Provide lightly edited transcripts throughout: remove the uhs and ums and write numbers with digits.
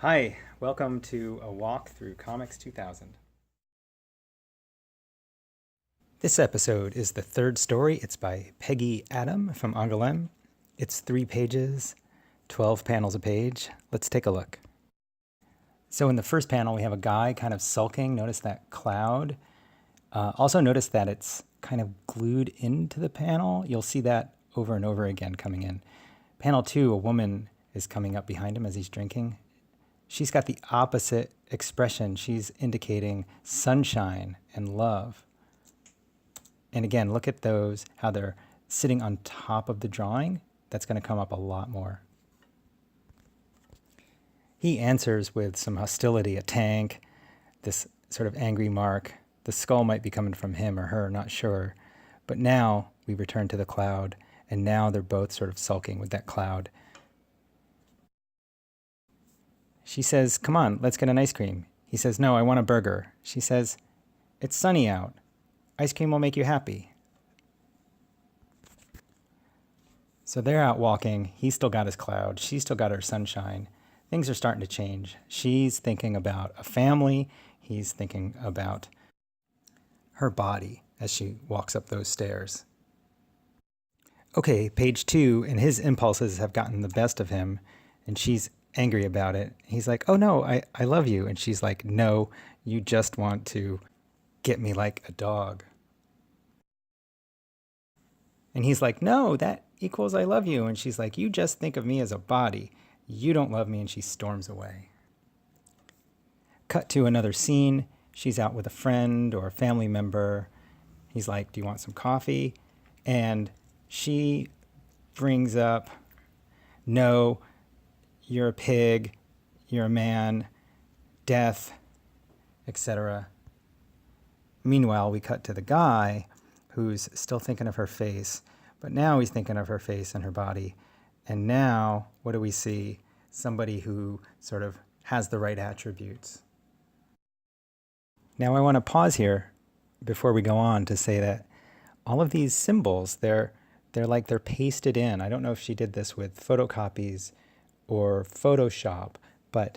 Hi, welcome to a walk through Comix 2000. This episode is the third story. It's by Peggy Adam from Angoulême. It's 3 pages, 12 panels a page. Let's take a look. So in the first panel, we have a guy kind of sulking. Notice that cloud. Also notice that it's kind of glued into the panel. You'll see that over and over again coming in. Panel 2, a woman is coming up behind him as he's drinking. She's got the opposite expression. She's indicating sunshine and love. And again, look at those, how they're sitting on top of the drawing. That's going to come up a lot more. He answers with some hostility, a tank, this sort of angry mark. The skull might be coming from him or her, not sure. But now we return to the cloud, and now they're both sort of sulking with that cloud. She says, "Come on, let's get an ice cream." He says, "No, I want a burger." She says, "It's sunny out. Ice cream will make you happy." So they're out walking. He's still got his cloud. She's still got her sunshine. Things are starting to change. She's thinking about a family. He's thinking about her body as she walks up those stairs. Okay, page 2, and his impulses have gotten the best of him, and she's angry about it. He's like, "Oh no, I love you." And she's like, "No, you just want to get me like a dog." And he's like, "No, that equals I love you." And she's like, "You just think of me as a body. You don't love me." And she storms away. Cut to another scene. She's out with a friend or a family member. He's like, "Do you want some coffee?" And she brings up, "No, you're a pig, you're a man, death," etc. Meanwhile, we cut to the guy who's still thinking of her face, but now he's thinking of her face and her body. And now, what do we see? Somebody who sort of has the right attributes. Now I want to pause here before we go on to say that all of these symbols, they're pasted in. I don't know if she did this with photocopies or Photoshop, but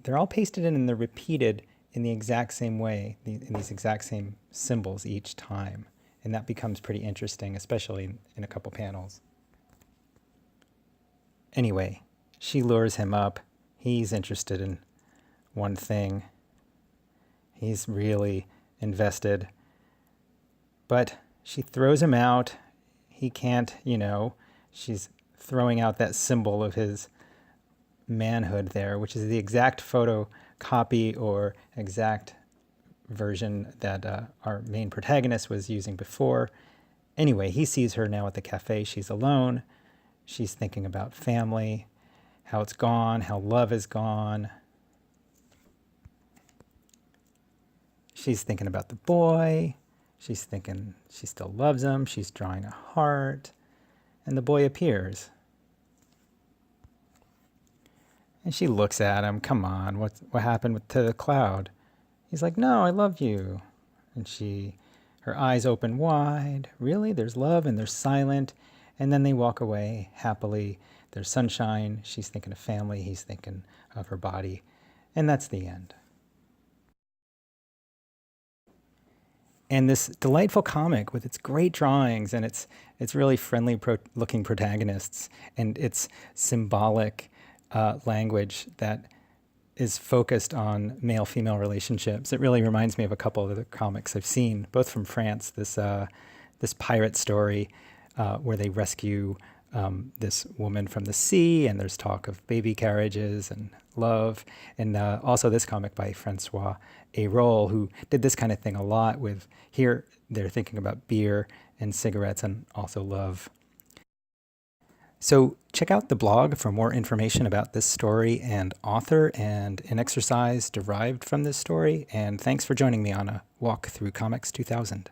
they're all pasted in and they're repeated in the exact same way, in these exact same symbols each time. And that becomes pretty interesting, especially in a couple panels. Anyway, she lures him up. He's interested in one thing. He's really invested. But she throws him out. He can't, she's throwing out that symbol of his manhood there, which is the exact photocopy or exact version that our main protagonist was using before. Anyway, he sees her now at the cafe. She's alone. She's thinking about family, how it's gone, how love is gone. She's thinking about the boy. She's thinking she still loves him. She's drawing a heart. And the boy appears. And she looks at him. "Come on, what happened to the cloud?" He's like, "No, I love you." And her eyes open wide. Really? There's love and they're silent. And then they walk away happily. There's sunshine. She's thinking of family. He's thinking of her body. And that's the end. And this delightful comic with its great drawings and its really friendly looking protagonists and its symbolic language that is focused on male-female relationships. It really reminds me of a couple of the comics I've seen, both from France. This pirate story where they rescue this woman from the sea, and there's talk of baby carriages and love. And also this comic by Francois Ayrol, who did this kind of thing a lot with, here they're thinking about beer and cigarettes and also love. So check out the blog for more information about this story and author and an exercise derived from this story. And thanks for joining me on a walk through Comix 2000.